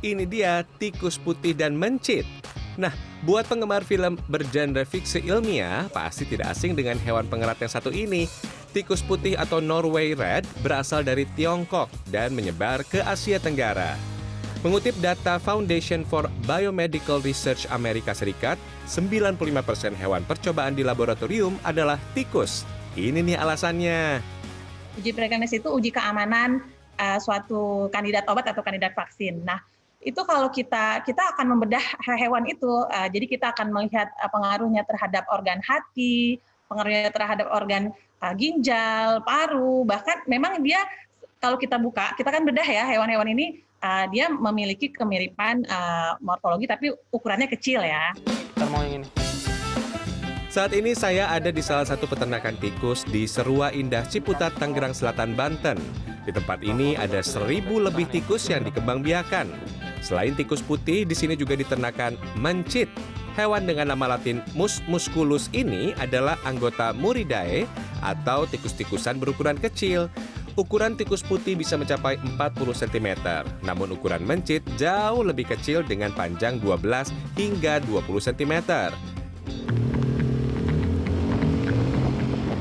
Ini dia tikus putih dan mencit. Nah, buat penggemar film bergenre fiksi ilmiah, pasti tidak asing dengan hewan pengerat yang satu ini. Tikus putih atau Norway Red berasal dari Tiongkok dan menyebar ke Asia Tenggara. Mengutip data Foundation for Biomedical Research Amerika Serikat, 95% hewan percobaan di laboratorium adalah tikus. Ini nih alasannya. Uji preklinisis itu uji keamanan suatu kandidat obat atau kandidat vaksin. Nah, itu kalau kita akan membedah hewan itu, jadi kita akan melihat pengaruhnya terhadap organ hati, pengaruhnya terhadap organ ginjal, paru, bahkan memang dia kalau kita buka, kita kan bedah ya hewan-hewan ini, dia memiliki kemiripan morfologi tapi ukurannya kecil ya. Kita mau yang ini. Saat ini saya ada di salah satu peternakan tikus di Serua Indah, Ciputat, Tangerang Selatan, Banten. Di tempat ini ada 1.000 lebih tikus yang dikembangbiakan. Selain tikus putih, di sini juga diternakan mencit. Hewan dengan nama latin Mus musculus ini adalah anggota Muridae atau tikus-tikusan berukuran kecil. Ukuran tikus putih bisa mencapai 40 cm, namun ukuran mencit jauh lebih kecil dengan panjang 12 hingga 20 cm.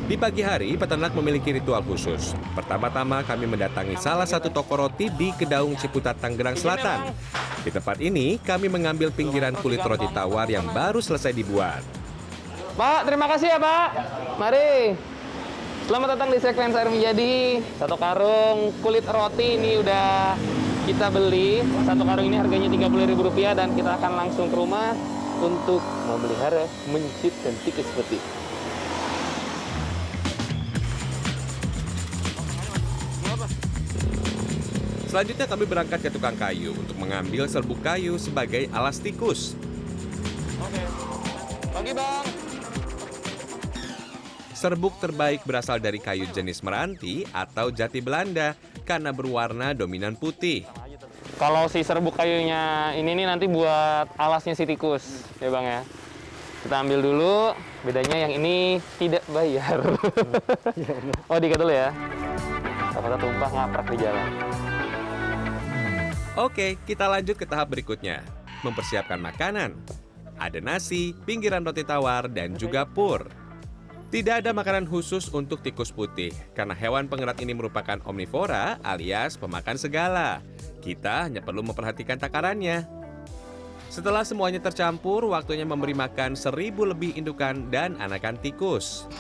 Di pagi hari, peternak memiliki ritual khusus. Pertama-tama kami mendatangi salah satu toko roti di Kedaung, Ciputat, Tangerang Selatan. Di tempat ini, kami mengambil pinggiran kulit roti tawar yang baru selesai dibuat. Pak, terima kasih ya Pak. Mari. Selamat datang di segmen Sayur Menjadi. Satu karung kulit roti ini udah kita beli. Satu karung ini harganya Rp30.000 dan kita akan langsung ke rumah untuk memelihara mencit dan tikus putih. Selanjutnya kami berangkat ke tukang kayu untuk mengambil serbuk kayu sebagai alas tikus. Oke. Pagi Bang. Serbuk terbaik berasal dari kayu jenis meranti atau jati Belanda karena berwarna dominan putih. Kalau si serbuk kayunya ini nih nanti buat alasnya si tikus, ya Bang ya. Kita ambil dulu, bedanya yang ini tidak bayar. Oh, diikat dulu ya. Takutnya tumpah ngaprak di jalan. Oke, kita lanjut ke tahap berikutnya. Mempersiapkan makanan. Ada nasi, pinggiran roti tawar, dan juga pur. Tidak ada makanan khusus untuk tikus putih, karena hewan pengerat ini merupakan omnivora alias pemakan segala. Kita hanya perlu memperhatikan takarannya. Setelah semuanya tercampur, waktunya memberi makan 1.000 lebih indukan dan anakan tikus.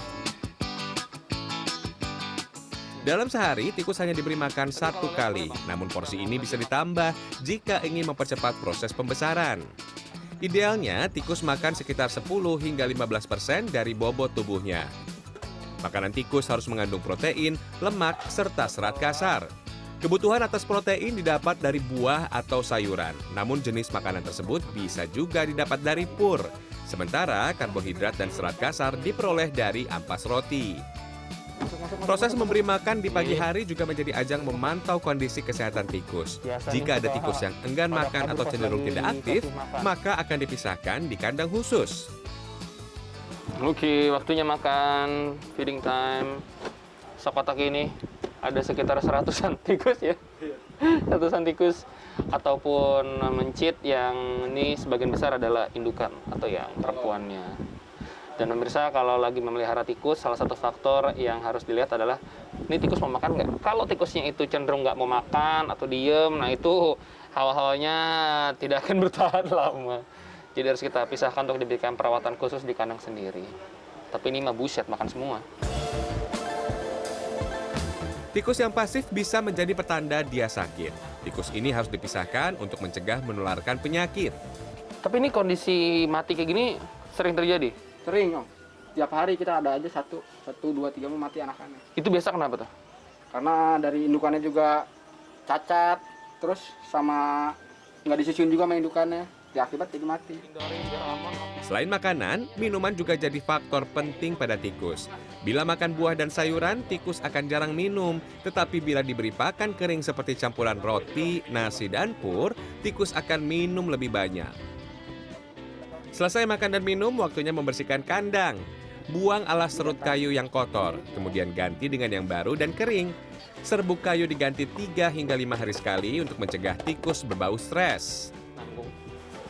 Dalam sehari, tikus hanya diberi makan 1 kali, namun porsi ini bisa ditambah jika ingin mempercepat proses pembesaran. Idealnya, tikus makan sekitar 10 hingga 15% dari bobot tubuhnya. Makanan tikus harus mengandung protein, lemak, serta serat kasar. Kebutuhan atas protein didapat dari buah atau sayuran, namun jenis makanan tersebut bisa juga didapat dari pur. Sementara karbohidrat dan serat kasar diperoleh dari ampas roti. Proses memberi makan di pagi hari juga menjadi ajang memantau kondisi kesehatan tikus. Jika ada tikus yang enggan makan atau cenderung tidak aktif, maka akan dipisahkan di kandang khusus. Oke, waktunya makan, feeding time. Sekotak ini ada sekitar 100-an tikus ya. 100-an tikus ataupun mencit yang ini sebagian besar adalah indukan atau yang perempuannya. Dan pemirsa, kalau lagi memelihara tikus, salah satu faktor yang harus dilihat adalah ini tikus mau makan nggak? Kalau tikusnya itu cenderung nggak mau makan atau diem, nah itu hawa-hawanya tidak akan bertahan lama. Jadi harus kita pisahkan untuk diberikan perawatan khusus di kandang sendiri. Tapi ini mah buset, makan semua. Tikus yang pasif bisa menjadi pertanda dia sakit. Tikus ini harus dipisahkan untuk mencegah menularkan penyakit. Tapi ini kondisi mati kayak gini sering terjadi? Sering, Om. Tiap hari kita ada aja 1, 2, 3 mau mati anakannya. Itu biasa kenapa tuh? Karena dari indukannya juga cacat, terus sama nggak disusun juga sama indukannya. Ya akibat jadi mati. Selain makanan, minuman juga jadi faktor penting pada tikus. Bila makan buah dan sayuran, tikus akan jarang minum. Tetapi bila diberi pakan kering seperti campuran roti, nasi, dan pur, tikus akan minum lebih banyak. Selesai makan dan minum, waktunya membersihkan kandang. Buang alas serut kayu yang kotor, kemudian ganti dengan yang baru dan kering. Serbuk kayu diganti 3 hingga 5 hari sekali untuk mencegah tikus berbau stres.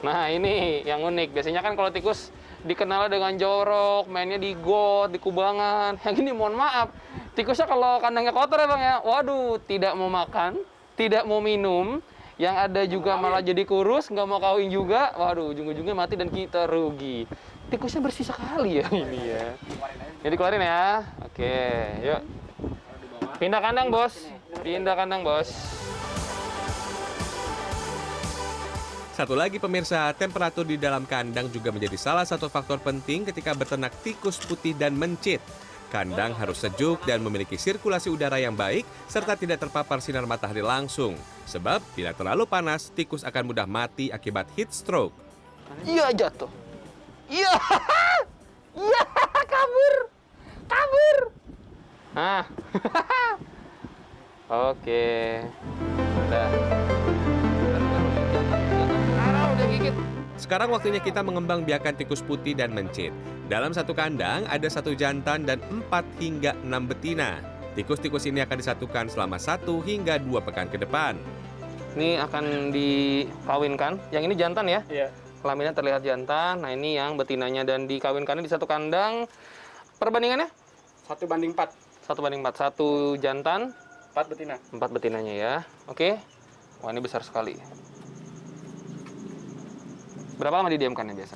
Nah ini yang unik. Biasanya kan kalau tikus dikenal dengan jorok, mainnya di got, di kubangan. Yang ini mohon maaf, tikusnya kalau kandangnya kotor ya Bang ya, waduh, tidak mau makan, tidak mau minum, yang ada juga malah jadi kurus, nggak mau kawin juga, waduh, ujung-ujungnya mati dan kita rugi. Tikusnya bersih sekali ya ini ya. Jadi keluarin ya. Oke, yuk. Pindah kandang bos, pindah kandang bos. Satu lagi pemirsa, temperatur di dalam kandang juga menjadi salah satu faktor penting ketika beternak tikus putih dan mencit. Kandang harus sejuk dan memiliki sirkulasi udara yang baik serta tidak terpapar sinar matahari langsung. Sebab bila terlalu panas, tikus akan mudah mati akibat heat stroke. Iya jatuh. Iya. Iya, kabur. Kabur. Nah. Oke. Udah. Sekarang waktunya kita mengembang biakan tikus putih dan mencit. Dalam satu kandang ada 1 jantan dan 4 hingga 6 betina. Tikus-tikus ini akan disatukan selama 1 hingga 2 pekan ke depan. Ini akan dikawinkan. Yang ini jantan ya? Iya. Kelaminnya terlihat jantan. Nah ini yang betinanya dan dikawinkannya di satu kandang. Perbandingannya? 1:4. 1:4. 1 jantan, 4 betina. 4 betinanya ya. Oke. Wah ini besar sekali. Berapa lama didiamkannya biasa?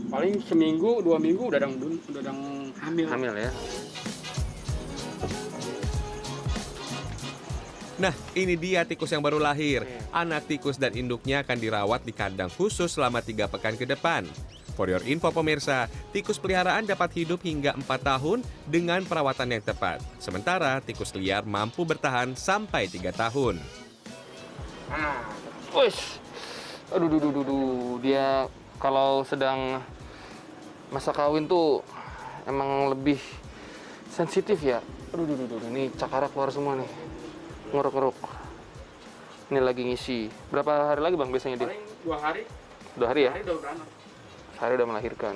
Paling seminggu, 2 minggu udah hamil. Hamil ya. Nah, ini dia tikus yang baru lahir. Anak tikus dan induknya akan dirawat di kandang khusus selama 3 pekan ke depan. For your info pemirsa, tikus peliharaan dapat hidup hingga 4 tahun dengan perawatan yang tepat. Sementara tikus liar mampu bertahan sampai 3 tahun. Wush. Aduh, dia kalau sedang masa kawin tuh emang lebih sensitif ya. Aduh, ini cakara keluar semua nih. Ngorok-ngorok. Ini lagi ngisi. Berapa hari lagi Bang biasanya dia? Paling 2 hari. 2 hari ya? Hari udah beranak. Sehari udah melahirkan.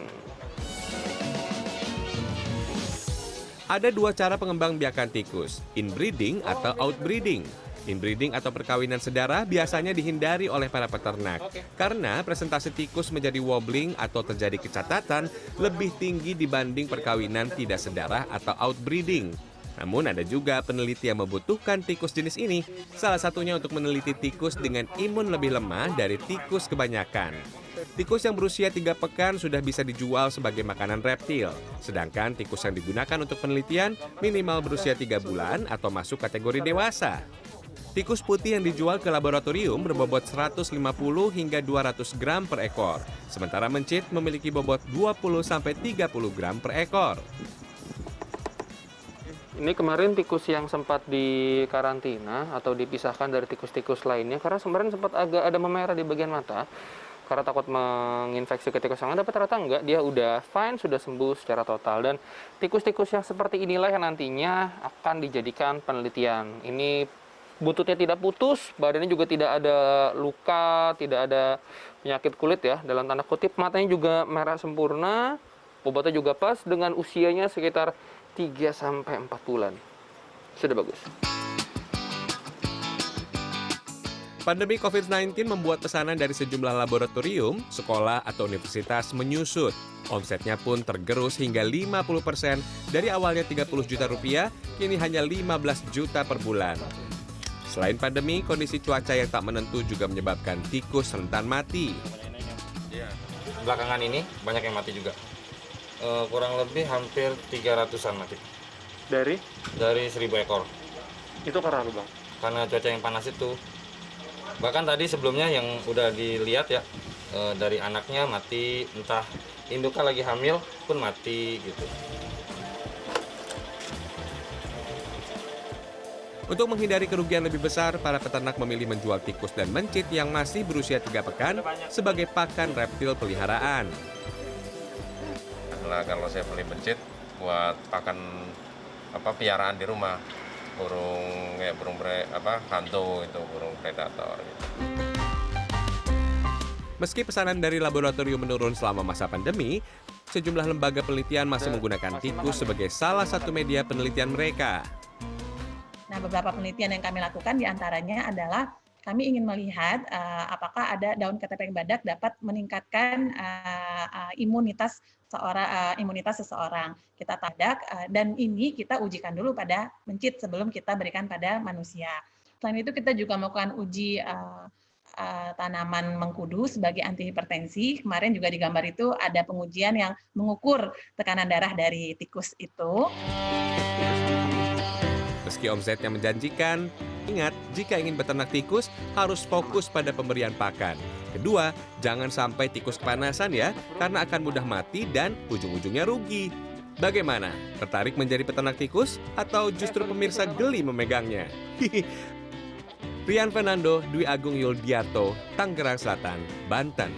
Ada 2 cara pengembang biakan tikus, inbreeding atau outbreeding. Inbreeding atau perkawinan sedara biasanya dihindari oleh para peternak karena presentasi tikus menjadi wobbling atau terjadi kecacatan lebih tinggi dibanding perkawinan tidak sedara atau outbreeding. Namun ada juga peneliti yang membutuhkan tikus jenis ini, salah satunya untuk meneliti tikus dengan imun lebih lemah dari tikus kebanyakan. Tikus yang berusia 3 pekan sudah bisa dijual sebagai makanan reptil, sedangkan tikus yang digunakan untuk penelitian minimal berusia 3 bulan atau masuk kategori dewasa. Tikus putih yang dijual ke laboratorium berbobot 150 hingga 200 gram per ekor, sementara mencit memiliki bobot 20-30 gram per ekor. Ini kemarin tikus yang sempat dikarantina atau dipisahkan dari tikus-tikus lainnya karena kemarin sempat agak ada memerah di bagian mata karena takut menginfeksi ke tikus yang lain, tapi ternyata enggak, dia udah fine, sudah sembuh secara total. Dan tikus-tikus yang seperti inilah yang nantinya akan dijadikan penelitian. Ini buntutnya tidak putus, badannya juga tidak ada luka, tidak ada penyakit kulit ya, dalam tanda kutip. Matanya juga merah sempurna, bobotnya juga pas, dengan usianya sekitar 3-4 bulan. Sudah bagus. Pandemi COVID-19 membuat pesanan dari sejumlah laboratorium, sekolah, atau universitas menyusut. Omsetnya pun tergerus hingga 50%, dari awalnya 30 juta rupiah, kini hanya 15 juta per bulan. Selain pandemi, kondisi cuaca yang tak menentu juga menyebabkan tikus rentan mati. Belakangan ini banyak yang mati juga. Kurang lebih hampir 300-an mati. Dari? Dari 1.000 ekor. Itu karena apa Bang? Karena cuaca yang panas itu. Bahkan tadi sebelumnya yang udah dilihat ya, dari anaknya mati, entah induknya lagi hamil pun mati gitu. Untuk menghindari kerugian lebih besar, para peternak memilih menjual tikus dan mencit yang masih berusia 3 pekan sebagai pakan reptil peliharaan. Nah, kalau saya beli mencit buat pakan piaraan di rumah, burung hantu itu, burung predator gitu. Meski pesanan dari laboratorium menurun selama masa pandemi, sejumlah lembaga penelitian masih menggunakan tikus sebagai salah satu media penelitian mereka. Nah, beberapa penelitian yang kami lakukan diantaranya adalah kami ingin melihat apakah ada daun ketepeng badak dapat meningkatkan imunitas seseorang. Kita tadak dan ini kita ujikan dulu pada mencit sebelum kita berikan pada manusia. Selain itu kita juga melakukan uji tanaman mengkudu sebagai antihipertensi. Kemarin juga di gambar itu ada pengujian yang mengukur tekanan darah dari tikus itu. Meski omsetnya menjanjikan, ingat jika ingin beternak tikus harus fokus pada pemberian pakan. Kedua, jangan sampai tikus kepanasan ya, karena akan mudah mati dan ujung-ujungnya rugi. Bagaimana? Tertarik menjadi peternak tikus atau justru pemirsa geli memegangnya? Rian Fernando, Dwi Agung Yuldiarto, Tangerang Selatan, Banten.